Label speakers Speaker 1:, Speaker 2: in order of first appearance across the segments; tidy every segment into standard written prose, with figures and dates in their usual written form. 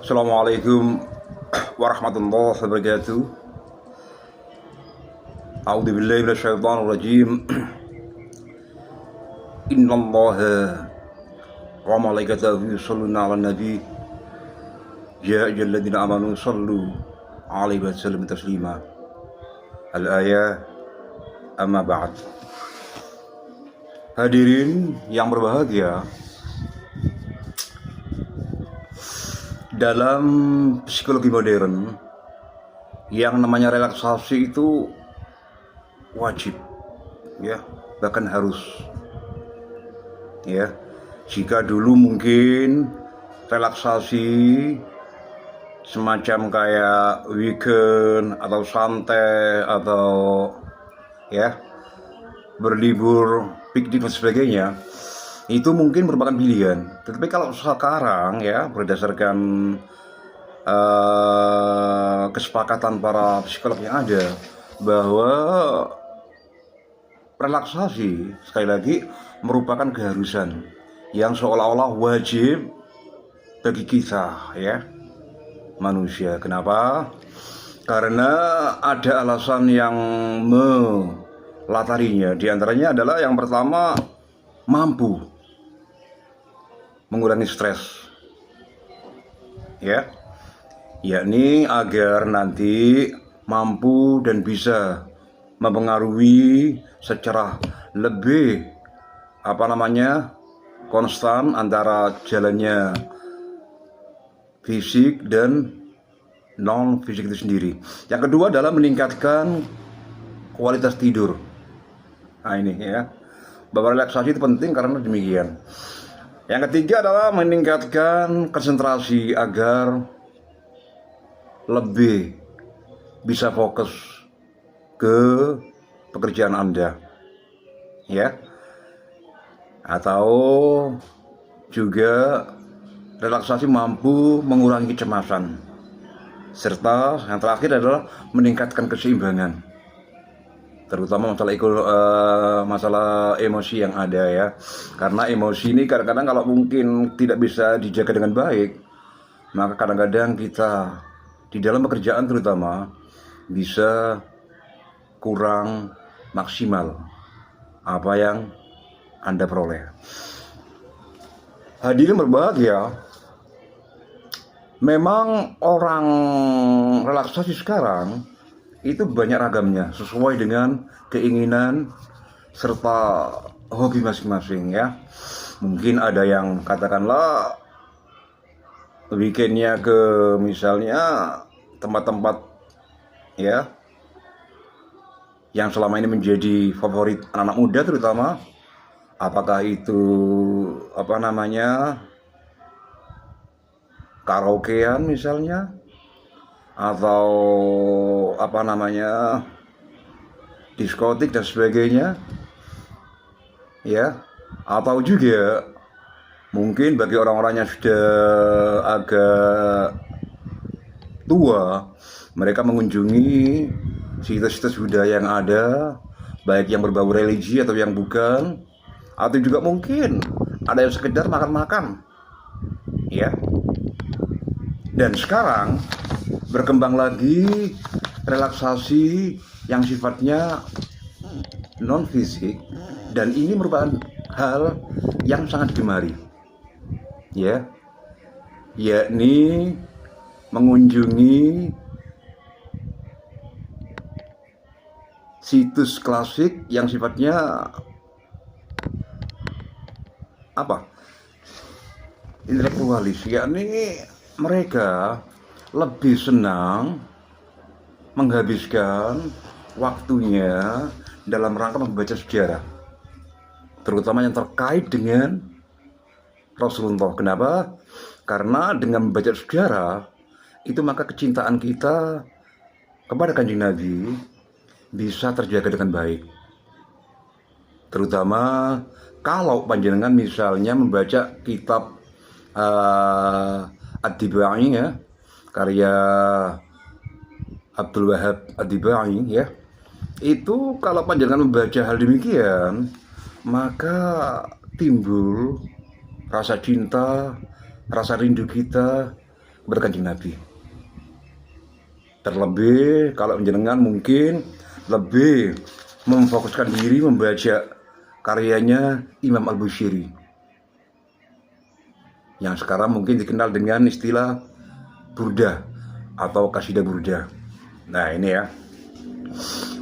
Speaker 1: Assalamualaikum warahmatullahi wabarakatuh. A'udzubillahi minasyaitonir rajim. Innallaha wa malaikatahu yusholluna 'alan nabi. Ya ayyuhalladzina amanu shallu 'alaihi wa sallimu taslima. Al-ayah amma ba'd. Hadirin yang berbahagia, dalam psikologi modern yang namanya relaksasi itu wajib, ya, bahkan harus, ya. Jika dulu mungkin relaksasi semacam kayak weekend atau santai atau ya berlibur, piknik dan sebagainya, itu mungkin merupakan pilihan. Tetapi kalau sekarang ya, berdasarkan kesepakatan para psikolog yang ada, bahwa relaksasi sekali lagi merupakan keharusan yang seolah-olah wajib bagi kita, ya, manusia. Kenapa? Karena ada alasan yang melatarinya. Di antaranya adalah yang pertama, mampu mengurangi stres, ya, yakni agar nanti mampu dan bisa mempengaruhi secara lebih konstan antara jalannya fisik dan non fisik itu sendiri. Yang kedua adalah meningkatkan kualitas tidur. Nah ini ya, bahwa relaksasi itu penting karena demikian. Yang ketiga adalah meningkatkan konsentrasi agar lebih bisa fokus ke pekerjaan Anda, ya. Atau juga relaksasi mampu mengurangi kecemasan. Serta yang terakhir adalah meningkatkan keseimbangan, terutama masalah emosi yang ada, ya. Karena emosi ini kadang-kadang kalau mungkin tidak bisa dijaga dengan baik, maka kadang-kadang kita di dalam pekerjaan terutama bisa kurang maksimal apa yang Anda peroleh. Hadirin berbahagia, memang orang relaksasi sekarang itu banyak ragamnya, sesuai dengan keinginan serta hobi masing-masing, ya. Mungkin ada yang katakanlah weekendnya ke misalnya tempat-tempat, ya, yang selama ini menjadi favorit anak-anak muda terutama, apakah itu karaokean misalnya, atau diskotik dan sebagainya, ya. Atau juga mungkin bagi orang-orang yang sudah agak tua, mereka mengunjungi situs-situs budaya yang ada, baik yang berbau religi atau yang bukan, atau juga mungkin ada yang sekedar makan-makan, ya. Dan sekarang berkembang lagi relaksasi yang sifatnya non fisik, dan ini merupakan hal yang sangat digemari, ya, yakni mengunjungi situs klasik yang sifatnya intelektualis, yakni mereka lebih senang menghabiskan waktunya dalam rangka membaca sejarah, terutama yang terkait dengan Rasulullah. Kenapa? Karena dengan membaca sejarah itu maka kecintaan kita kepada Kanjeng Nabi bisa terjaga dengan baik. Terutama kalau panjenengan misalnya membaca kitab Ad-Dibai, ya, karya Abdul Wahab Ad-Dibai, ya. Itu kalau panjenengan membaca hal demikian, maka timbul rasa cinta, rasa rindu kita kepada Kanjeng Nabi. Terlebih kalau jenengan mungkin lebih memfokuskan diri membaca karyanya Imam Al-Bushiri yang sekarang mungkin dikenal dengan istilah burdah atau kasidah burdah. Nah ini ya,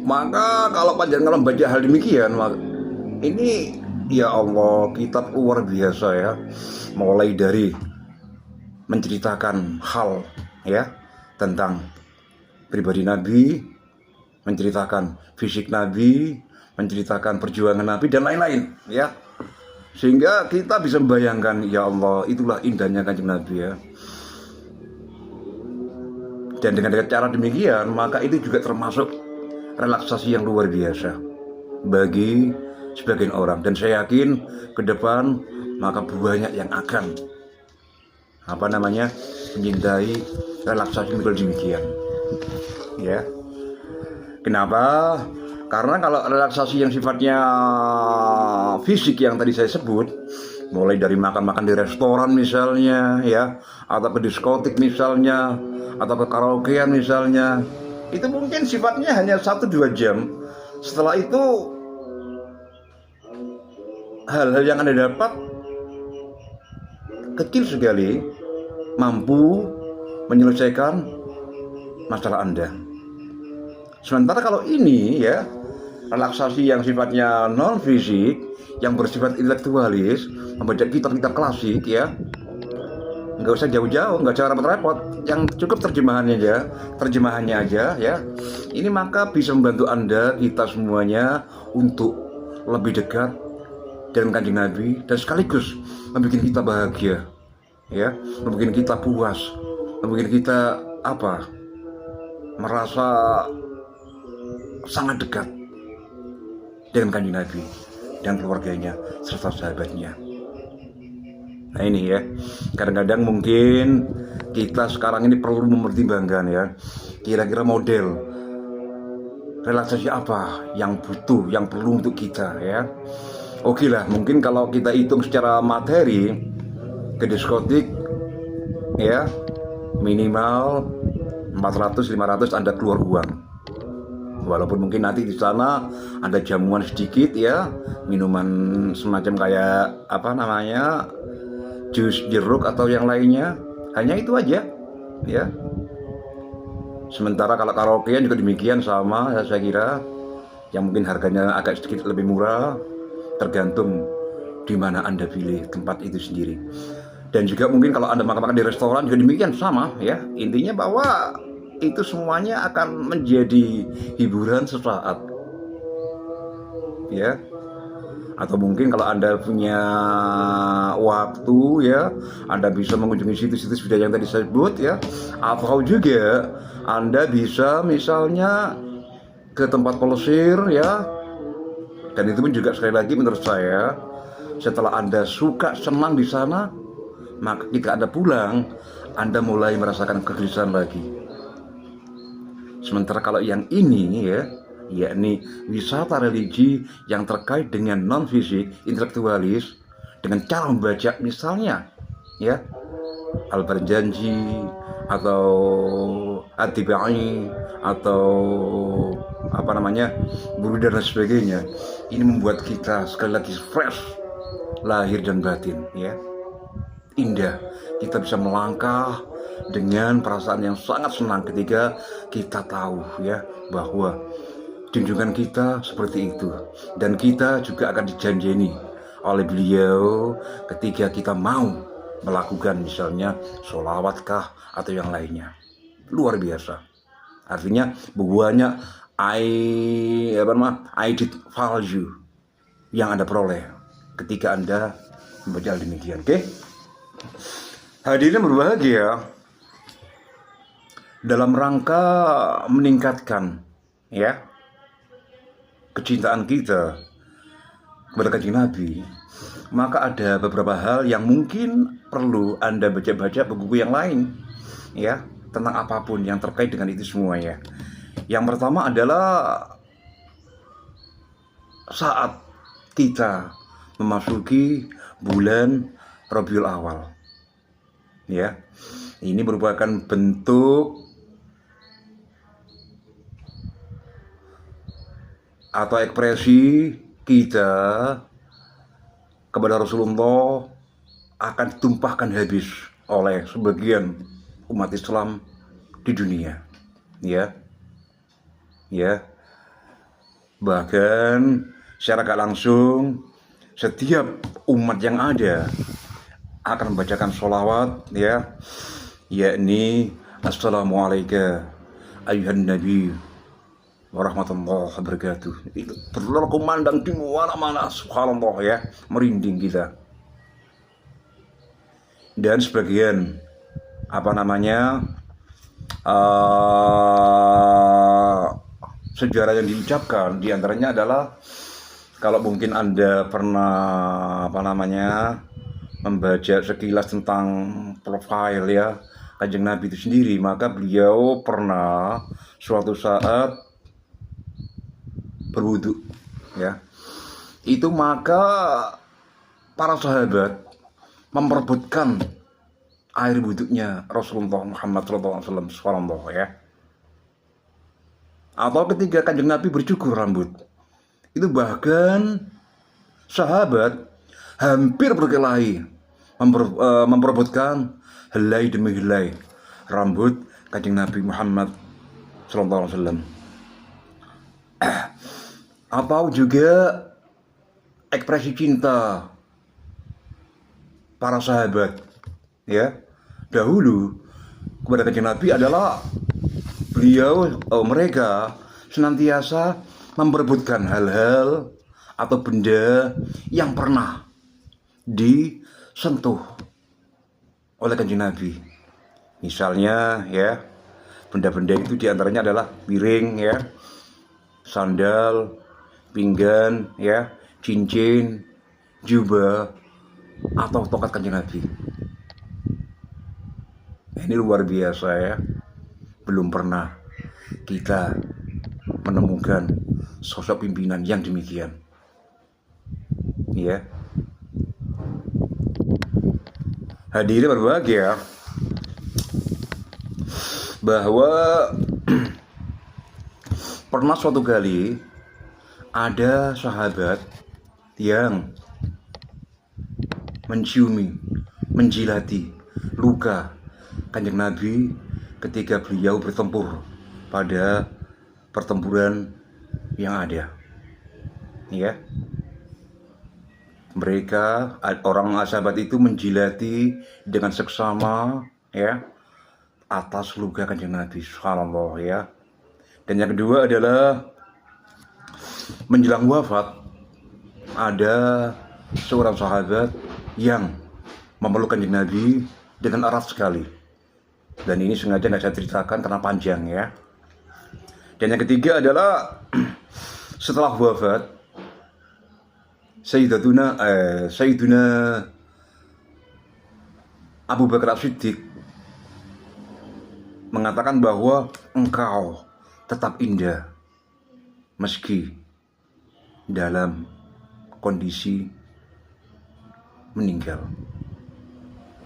Speaker 1: maka kalau panjenengan membaca hal demikian, ini ya Allah, kitab luar biasa ya, mulai dari menceritakan hal ya tentang pribadi Nabi, menceritakan fisik Nabi, menceritakan perjuangan Nabi dan lain-lain ya, sehingga kita bisa membayangkan ya Allah, itulah indahnya Kanjeng Nabi ya. Dan dengan cara demikian maka itu juga termasuk relaksasi yang luar biasa bagi sebagian orang, dan saya yakin ke depan maka banyak yang akan menyintai relaksasi model demikian ya. Kenapa? Karena kalau relaksasi yang sifatnya fisik yang tadi saya sebut, mulai dari makan-makan di restoran misalnya ya, atau ke diskotik misalnya, atau ke karaokean misalnya, itu mungkin sifatnya hanya 1-2 jam. Setelah itu hal-hal yang Anda dapat kecil sekali, mampu menyelesaikan masalah Anda. Sementara kalau ini ya, relaksasi yang sifatnya non fisik, yang bersifat intelektualis, membaca kitab-kitab klasik ya, nggak usah jauh-jauh, nggak usah repot-repot, yang cukup terjemahannya aja ya. Ini maka bisa membantu Anda, kita semuanya, untuk lebih dekat dengan Kanjeng Nabi, dan sekaligus membuat kita bahagia ya, membuat kita puas, membuat kita merasa sangat dekat dengan Kanjeng Nabi dan keluarganya serta sahabatnya. Nah ini ya, kadang-kadang mungkin kita sekarang ini perlu mempertimbangkan ya, kira-kira model relaksasi apa yang butuh, yang perlu untuk kita ya. Oke lah, mungkin kalau kita hitung secara materi, ke diskotik ya minimal 400-500 Anda keluar uang. Walaupun mungkin nanti di sana ada jamuan sedikit ya, minuman semacam kayak jus jeruk atau yang lainnya, hanya itu aja ya. Sementara kalau karaokean juga demikian sama ya, saya kira yang mungkin harganya agak sedikit lebih murah, tergantung di mana Anda pilih tempat itu sendiri. Dan juga mungkin kalau Anda makan-makan di restoran juga demikian sama ya. Intinya bahwa itu semuanya akan menjadi hiburan sesaat ya. Atau mungkin kalau Anda punya waktu ya, Anda bisa mengunjungi situs-situs budaya yang tadi saya sebut ya. Atau juga Anda bisa misalnya ke tempat pelesir ya. Dan itu pun juga sekali lagi menurut saya, setelah Anda suka senang di sana, maka ketika Anda pulang, Anda mulai merasakan kegelisahan lagi. Sementara kalau yang ini ya, yakni wisata religi yang terkait dengan non fisik, intelektualis, dengan cara membaca misalnya ya Al-Barjanji atau At-Tibai atau Burda dan sebagainya, ini membuat kita sekali lagi fresh lahir dan batin ya, indah. Kita bisa melangkah dengan perasaan yang sangat senang ketika kita tahu ya bahwa junjungan kita seperti itu, dan kita juga akan dijanjeni oleh beliau ketika kita mau melakukan misalnya sholawatkah atau yang lainnya. Luar biasa. Artinya banyak added value yang Anda peroleh ketika Anda membaca hal demikian. Oke? Hadirin berbahagia, dalam rangka meningkatkan ya kecintaan kita kepada Kanjeng Nabi, maka ada beberapa hal yang mungkin perlu Anda baca-baca buku yang lain ya, tentang apapun yang terkait dengan itu semuanya. Yang pertama adalah saat kita memasuki bulan Rabiul Awal ya, Ini merupakan bentuk atau ekspresi kita kepada Rasulullah akan ditumpahkan habis oleh sebagian umat Islam di dunia. Ya, bahkan secara gak langsung setiap umat yang ada akan membacakan sholawat, yakni assalamualaikum ayuhan nabi warahmatullahi wabarakatuh. Itu berkumandang di mana-mana, subhanallah ya, merinding kita. Dan sebagian sejarah yang diucapkan diantaranya adalah, kalau mungkin Anda pernah membaca sekilas tentang profil ya Kanjeng Nabi itu sendiri, maka beliau pernah suatu saat berwudu ya. Itu maka para sahabat memperebutkan air wudhunya Rasulullah Muhammad SAW ya. Atau ketika Kanjeng Nabi bercukur rambut, itu bahkan sahabat hampir berkelahi memperebutkan helai demi helai rambut Kanjeng Nabi Muhammad SAW. Atau juga ekspresi cinta para sahabat ya dahulu kepada Kanjeng Nabi adalah mereka senantiasa memperebutkan hal-hal atau benda yang pernah disentuh oleh Kanjeng Nabi. Misalnya ya, benda-benda itu diantaranya adalah piring ya, sandal, pinggan ya, cincin, jubah, atau tongkat Kanjeng Nabi. Ini luar biasa ya. Belum pernah kita menemukan sosok pimpinan yang demikian. Ya. Hadirin berbahagia, bahwa pernah suatu kali ada sahabat yang menciumi, menjilati luka Kanjeng Nabi ketika beliau bertempur pada pertempuran yang ada. Ya. Mereka, orang sahabat itu menjilati dengan seksama ya atas luka Kanjeng Nabi sallallahu ya. Dan yang kedua adalah menjelang wafat ada seorang sahabat yang memeluk Kanjeng Nabi dengan erat sekali. Dan ini sengaja nggak saya ceritakan karena panjang ya. Dan yang ketiga adalah setelah wafat Sayyiduna Abu Bakar As-Siddiq mengatakan bahwa engkau tetap indah meski dalam kondisi meninggal.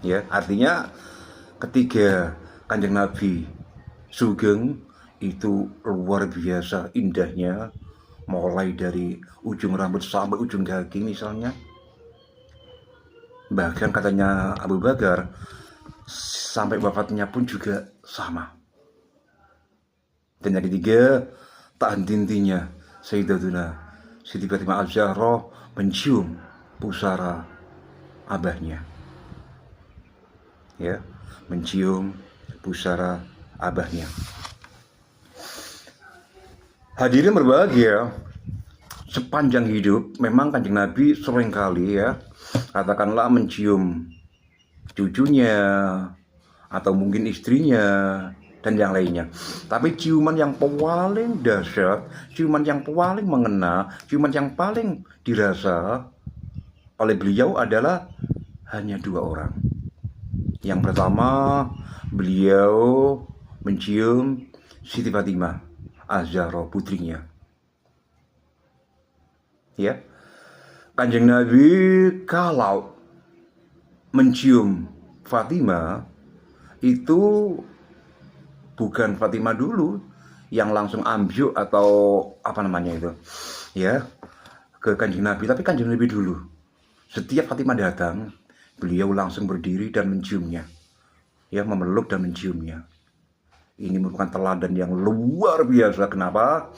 Speaker 1: Ya, artinya ketika Kanjeng Nabi sugeng itu luar biasa indahnya, mulai dari ujung rambut sampai ujung kaki misalnya. Bahkan katanya Abu Bakar sampai wafatnya pun juga sama. Dan yang ketiga, tak henti-hentinya Sayyidatuna Siti Fatimah Az-Zahra mencium pusara abahnya. Ya, mencium pusara abahnya. Hadirin berbahagia, sepanjang hidup memang Kanjeng Nabi seringkali ya, katakanlah mencium cucunya atau mungkin istrinya dan yang lainnya. Tapi ciuman yang paling dahsyat, ciuman yang paling mengena, ciuman yang paling dirasa oleh beliau adalah hanya dua orang. Yang pertama, beliau mencium Siti Fatimah Az-Zahra putrinya. Ya. Kanjeng Nabi kalau mencium Fatimah itu bukan Fatimah dulu yang langsung ambyuk atau apa namanya itu ya ke Kanjeng Nabi, tapi Kanjeng Nabi dulu. Setiap Fatimah datang, beliau langsung berdiri dan menciumnya, ya, memeluk dan menciumnya. Ini merupakan teladan yang luar biasa. Kenapa?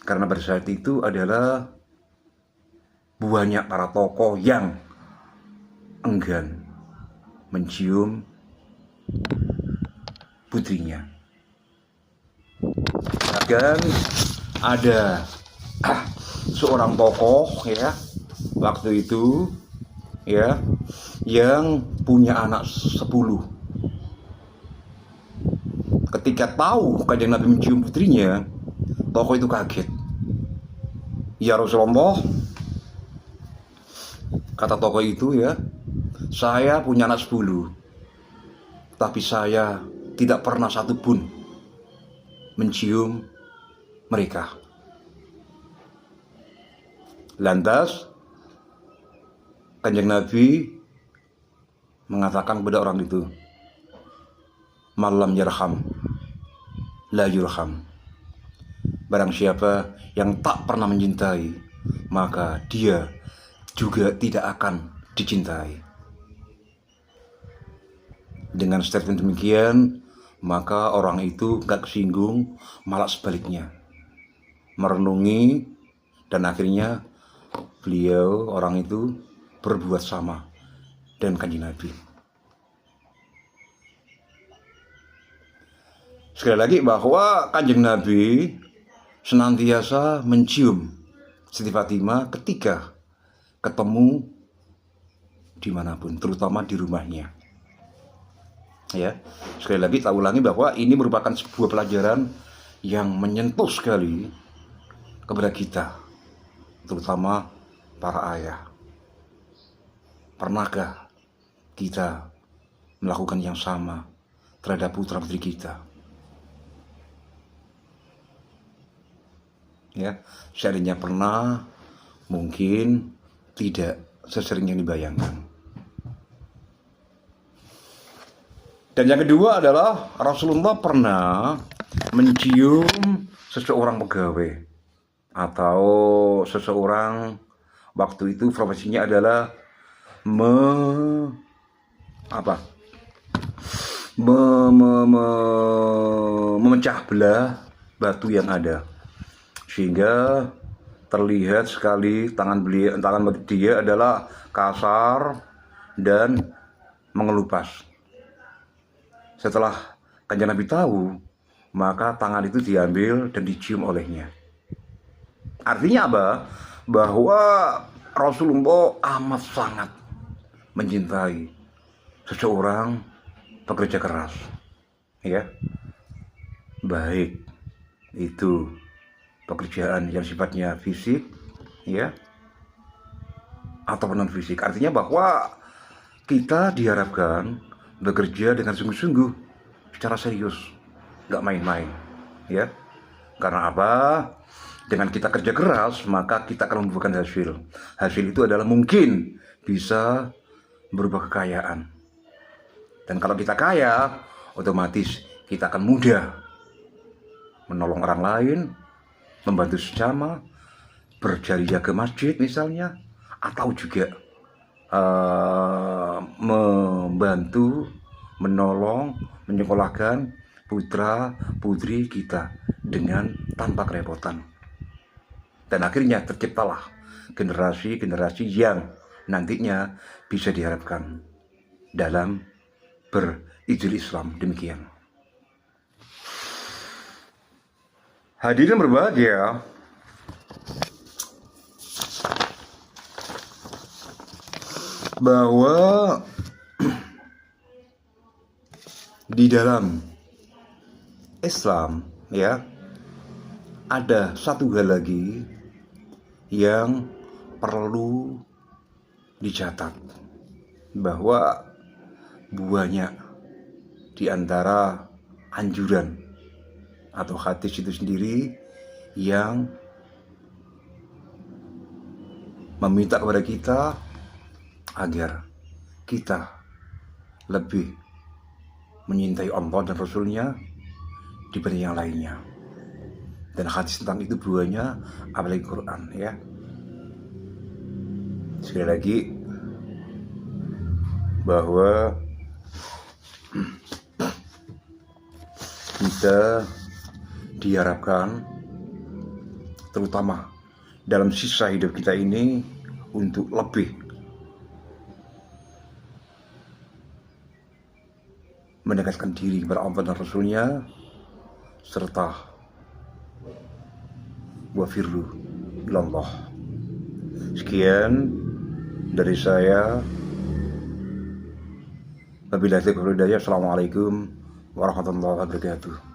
Speaker 1: Karena pada saat itu adalah banyak para tokoh yang enggan mencium putrinya. Bahkan ada seorang tokoh ya waktu itu ya yang punya anak 10. Ketika tahu Kanjeng Nabi mencium putrinya, tokoh itu kaget. Ya Rasulullah, kata tokoh itu ya, saya punya anak 10, tapi saya tidak pernah satupun mencium mereka. Lantas Kanjeng Nabi mengatakan kepada orang itu, malam yarham la yurham. Barang siapa yang tak pernah mencintai, maka dia juga tidak akan dicintai. Dengan statement demikian, maka orang itu gak kesinggung, malah sebaliknya merenungi, dan akhirnya beliau, orang itu, berbuat sama dengan Kanjeng Nabi. Sekali lagi bahwa Kanjeng Nabi senantiasa mencium Siti Fatimah ketika ketemu dimanapun, terutama di rumahnya. Ya, sekali lagi tak ulangi bahwa ini merupakan sebuah pelajaran yang menyentuh sekali kepada kita, terutama para ayah. Pernahkah kita melakukan yang sama terhadap putra putri kita? Ya, seandainya pernah, mungkin tidak sesering yang dibayangkan. Dan yang kedua adalah Rasulullah pernah mencium seseorang pegawai atau seseorang, waktu itu profesinya adalah memecah belah batu yang ada, sehingga terlihat sekali tangan dia adalah kasar dan mengelupas. Setelah Kanjeng Nabi tahu, maka tangan itu diambil dan dicium olehnya. Artinya apa? Bahwa Rasulullah amat sangat mencintai seseorang pekerja keras, ya, baik itu pekerjaan yang sifatnya fisik, ya, atau non fisik. Artinya bahwa kita diharapkan bekerja dengan sungguh-sungguh, secara serius, nggak main-main, ya. Karena apa? Dengan kita kerja keras, maka kita akan membuahkan hasil. Hasil itu adalah mungkin bisa berubah kekayaan. Dan kalau kita kaya, otomatis kita akan mudah menolong orang lain, membantu sesama, berjariah ke masjid misalnya, atau juga membantu, menolong, menyekolahkan putra putri kita dengan tanpa kerepotan. Dan akhirnya terciptalah generasi-generasi yang nantinya bisa diharapkan dalam berizul Islam. Demikian. Hadirin berbahagia, bahwa di dalam Islam, ya, ada satu hal lagi yang perlu dicatat, bahwa banyak di antara anjuran atau hadis itu sendiri yang meminta kepada kita agar kita lebih menyintai Allah dan Rasulnya dibanding yang lainnya. Dan hadis tentang itu buahnya apalagi Quran, ya. Sekali lagi, bahwa kita diharapkan terutama dalam sisa hidup kita ini untuk lebih mendekatkan diri kepada Allah dan Rasulnya, serta wafirlu ilallah. Sekian dari saya. Wabillahi taufiq wal hidayah. Assalamualaikum warahmatullahi wabarakatuh.